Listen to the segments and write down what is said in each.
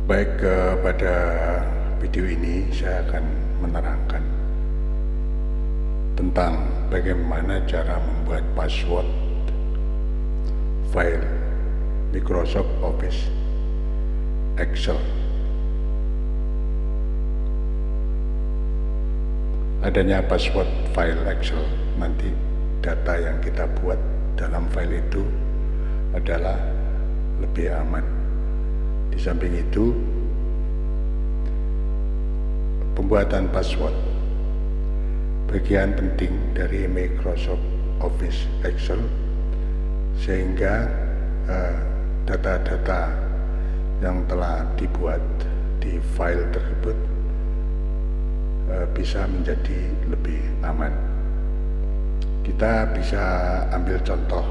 Baik, pada video ini saya akan menerangkan tentang bagaimana cara membuat password file Microsoft Office Excel. Adanya password file Excel, nanti data yang kita buat dalam file itu adalah lebih aman. Di samping itu, pembuatan password bagian penting dari Microsoft Office Excel, sehingga data-data yang telah dibuat di file tersebut bisa menjadi lebih aman. Kita bisa ambil contoh,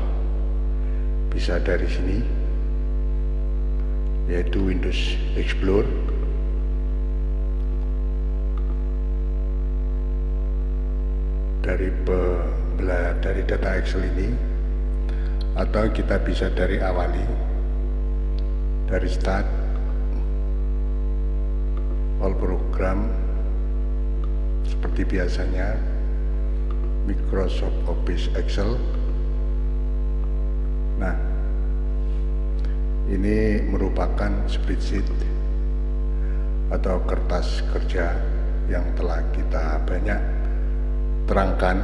bisa dari sini, yaitu Windows Explorer. Dari data Excel ini, atau kita bisa dari start, all program, seperti biasanya Microsoft Office Excel. Nah, ini merupakan spreadsheet atau kertas kerja yang telah kita banyak terangkan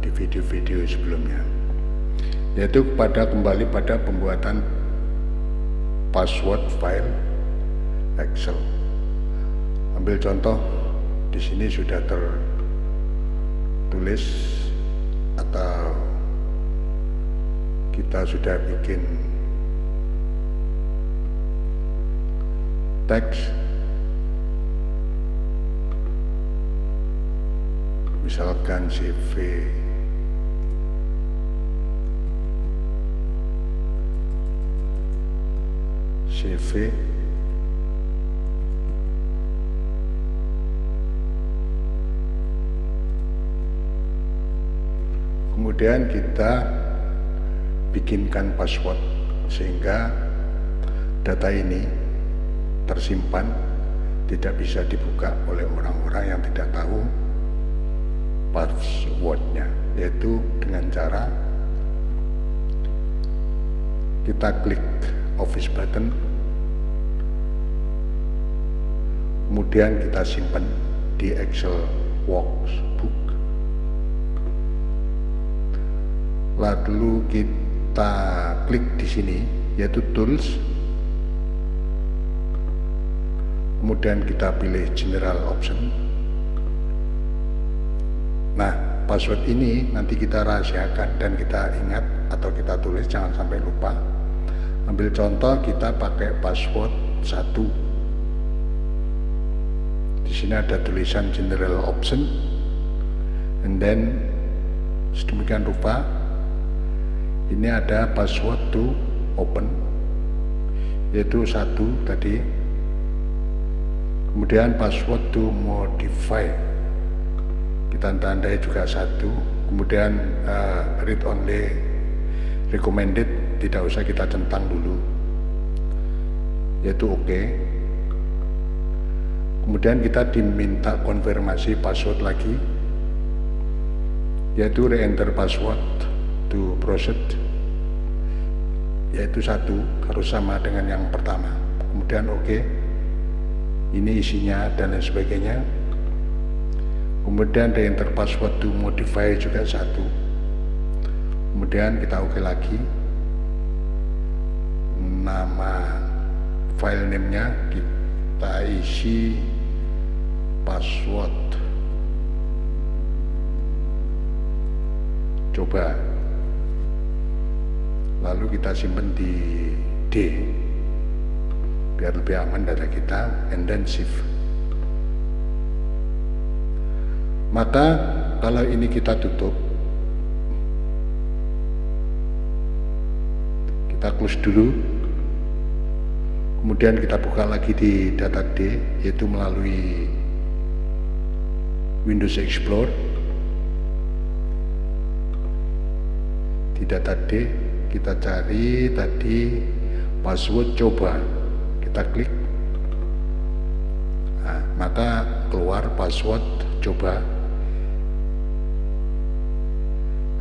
di video-video sebelumnya, yaitu kembali pada pembuatan password file Excel. Ambil contoh, di sini sudah tertulis atau kita sudah bikin teks, misalkan CV kemudian kita bikinkan password sehingga data ini tersimpan, tidak bisa dibuka oleh orang-orang yang tidak tahu passwordnya, yaitu dengan cara kita klik Office button, kemudian kita simpan di Excel workbook, lalu kita klik di sini yaitu tools, kemudian kita pilih general option. Nah, password ini nanti kita rahasiakan dan kita ingat atau kita tulis, jangan sampai lupa. Ambil contoh, kita pakai password 1. Di sini ada tulisan general option, and then sedemikian rupa ini ada password to open, yaitu 1 tadi. Kemudian password to modify, kita tandai juga 1. Kemudian read only recommended, tidak usah kita centang dulu, yaitu OK. Kemudian kita diminta konfirmasi password lagi, yaitu re-enter password to proceed, yaitu 1, harus sama dengan yang pertama. Kemudian OK, ini isinya dan lain sebagainya. Kemudian re-enter password to modify juga 1. Kemudian kita OK lagi. Nama file name-nya kita isi password coba, lalu kita simpan di D biar lebih aman data kita, and then save. Maka kalau ini kita tutup, kita close dulu, kemudian kita buka lagi di data D, yaitu melalui Windows Explorer. Di data D kita cari tadi password coba, kita klik, Nah, maka keluar password, coba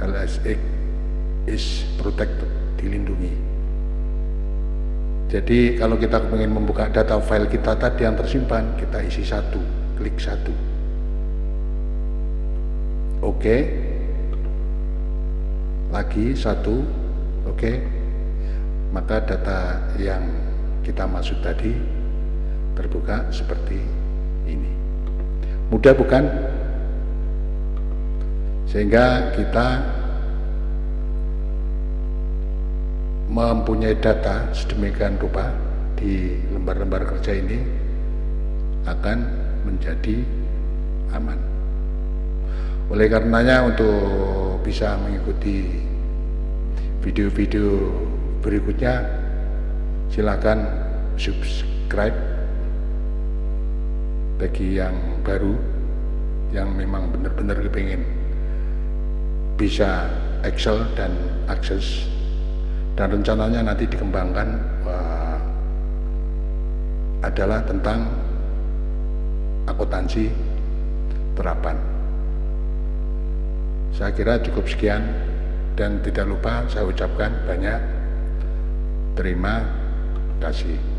LSX is protected, dilindungi. Jadi kalau kita ingin membuka data file kita tadi yang tersimpan, kita isi satu, klik satu. Oke. Lagi satu, oke. Maka data yang kita maksud tadi terbuka seperti ini. Mudah bukan? Sehingga kita mempunyai data sedemikian rupa di lembar-lembar kerja ini akan menjadi aman. Oleh karenanya, untuk bisa mengikuti video-video berikutnya, silakan subscribe. Bagi yang baru, yang memang benar-benar kepingin bisa Excel dan Access, dan rencananya nanti dikembangkan adalah tentang akuntansi terapan. Saya kira cukup sekian, dan tidak lupa saya ucapkan banyak terima kasih.